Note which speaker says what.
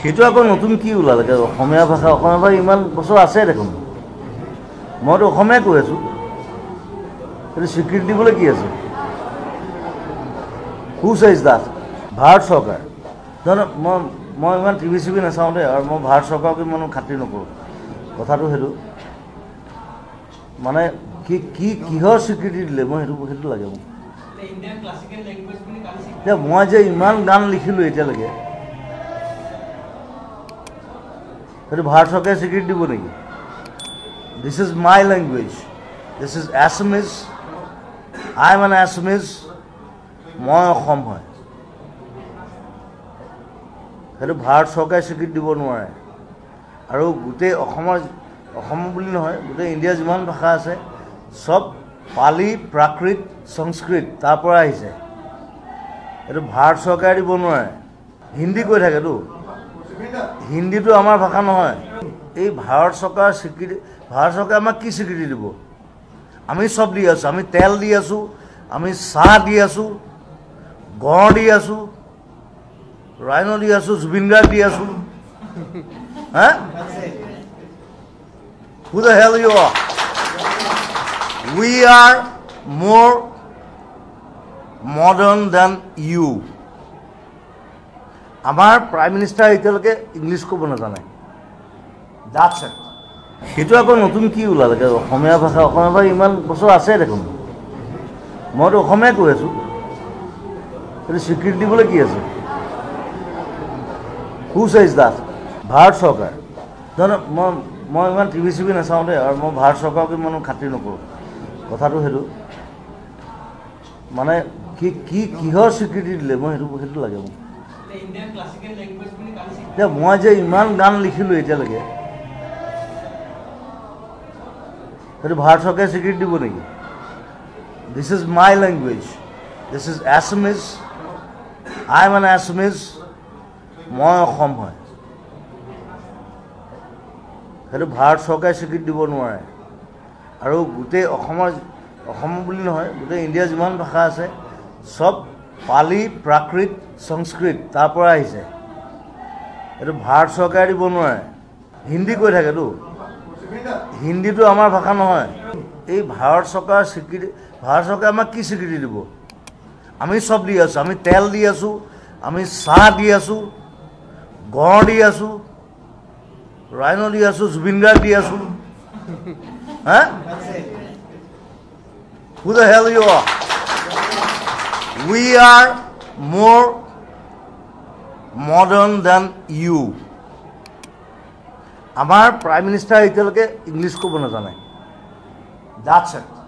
Speaker 1: সেইটো আকৌ নতুন কি ওলালে অসমীয়া ভাষা ইমান বছৰ আছে দেখোন মইতো অসমীয়াই কৈ আছোঁ সেইটো স্বীকৃতি দিবলৈ কি আছে হু চেজ দাট ভাৰত চৰকাৰ জানো মই ইমান টিভি চিভি নাচাওঁ দেই আৰু মই ভাৰত চৰকাৰক ইমান খাতিৰ নকৰোঁ কথাটো সেইটো মানে কিহৰ স্বীকৃতি দিলে মই সেইটো লাগে মোক এতিয়া মই যে ইমান গান লিখিলোঁ এতিয়ালৈকে সেইটো ভাৰত চৰকাৰে স্বীকৃতি দিব নেকি this is my language this is Assamese I am N Assamese মই অসম হয় সেইটো ভাৰত চৰকাৰে স্বীকৃতি দিব নোৱাৰে আৰু গোটেই অসম বুলি নহয় গোটেই ইণ্ডিয়াৰ যিমান ভাষা আছে চব পালি প্ৰাকৃত সংস্কৃত তাৰ পৰা আহিছে এইটো ভাৰত চৰকাৰে দিব নোৱাৰে হিন্দী কৈ থাকেতো হিন্দীটো আমাৰ ভাষা নহয় এই ভাৰত চৰকাৰে আমাক কি স্বীকৃতি দিব আমি চব দি আছোঁ আমি তেল দি আছোঁ আমি চাহ দি আছোঁ গড় দি আছোঁ ৰাইন' দি আছোঁ জুবিন গাৰ্গ দি আছোঁ হা Who the hell you are? We are more modern than you. আমাৰ প্ৰাইম মিনিষ্টাৰ এতিয়ালৈকে ইংলিছ ক'ব নাজানে That's it. সেইটো আকৌ নতুন কি ওলালে অসমীয়া ভাষা ইমান বছৰ আছে দেখোন মইতো অসমীয়াই কৈ আছোঁ সেইটো স্বীকৃতি দিবলৈ কি আছে হু চেজ দাট ভাৰত চৰকাৰ জানো মই ইমান টিভি চিভি নাচাওঁ দেই আৰু মই ভাৰত চৰকাৰক ইমান খাতিৰ নকৰোঁ কথাটো সেইটো মানে কিহৰ স্বীকৃতি দিলে মই সেইটো লাগে মোক এতিয়া মই যে ইমান গান লিখিলোঁ এতিয়ালৈকে সেইটো ভাৰত চৰকাৰে স্বীকৃতি দিব নেকি this is my language this is Assamese I am N Assamese মই অসম হয় সেইটো ভাৰত চৰকাৰে স্বীকৃতি দিব নোৱাৰে আৰু গোটেই অসম বুলি নহয় গোটেই ইণ্ডিয়াৰ যিমান ভাষা আছে চব পালি প্ৰাকৃত সংস্কৃত তাৰ পৰা আহিছে এইটো ভাৰত চৰকাৰে দিব নোৱাৰে হিন্দী কৈ থাকেতো হিন্দীটো আমাৰ ভাষা নহয় এই ভাৰত চৰকাৰে আমাক কি স্বীকৃতি দিব আমি চব দি আছোঁ আমি তেল দি আছোঁ আমি চাহ দি আছোঁ গড় দি আছোঁ ৰাইন' দি আছোঁ জুবিন গাৰ্গ দি আছোঁ হা Who the hell you are? We are more modern than you. আমাৰ প্ৰাইম মিনিষ্টাৰ এতিয়ালৈকে ইংলিছ ক'ব নাজানে That's it.